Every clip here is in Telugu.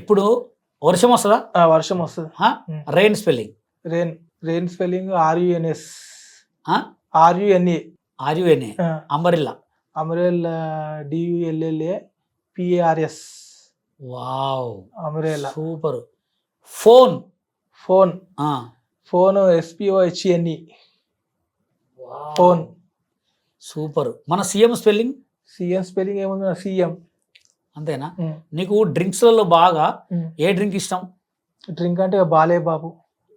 ఇప్పుడు వర్షం వస్తుందా? వర్షం వస్తుంది. Rain spelling rain spelling RUNS RUNA RUNA. Umbrella అమరేలా DULLA PARS. వావ్, అమరేలా. Super. Phone phone SPOHNE phone. Super. మన సీఎం స్పెల్లింగ్ CM స్పెల్లింగ్ ఏముంది? CM అంతేనా? నీకు డ్రింక్స్లలో బాగా ఏ డ్రింక్ ఇష్టం? డ్రింక్ అంటే బాలే బాబు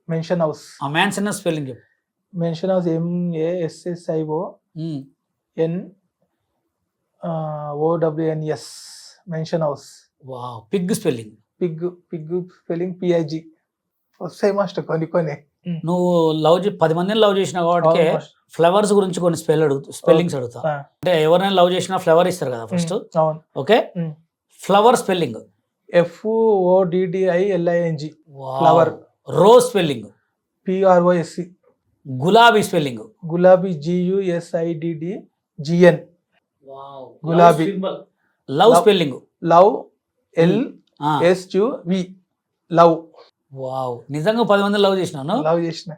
మెన్షన్ హౌస్. ఆ మ్యాన్షన్ స్పెల్లింగ్ చెప్పు. Mansion house MASSIONOWNS mansion house. Wow. Pig spelling? Pig spelling PIG. వస్తాయి మాస్టర్ కొన్ని. నువ్వు 10 మందిని లవ్ చేసినావు కాబట్టి ఫ్లవర్స్ గురించి కొన్ని స్పెల్లింగ్స్ అడుగుతా. అంటే ఎవరైనా లవ్ చేసినా ఫ్లవర్ ఇస్తారు కదా first. Okay, flower spelling? FOODDILING flower. Rose spelling? PROSE. గులాబీ స్పెల్లింగ్? గులాబీ GUSIDDGN గులాబీ. Love spelling? Love LSUV love. Wow, నిజంగా 10 మంది లవ్ చేసినాను. లవ్ చేసిన.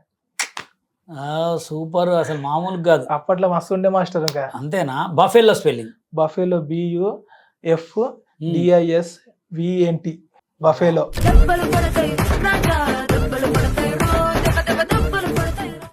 సూపర్, అసలు మామూలుగా కాదు. అప్పట్లో మస్తు ఉండే మాస్టర్. ఇంకా అంతేనా? Buffalo spelling? Buffalo BUFDISVNT buffalo.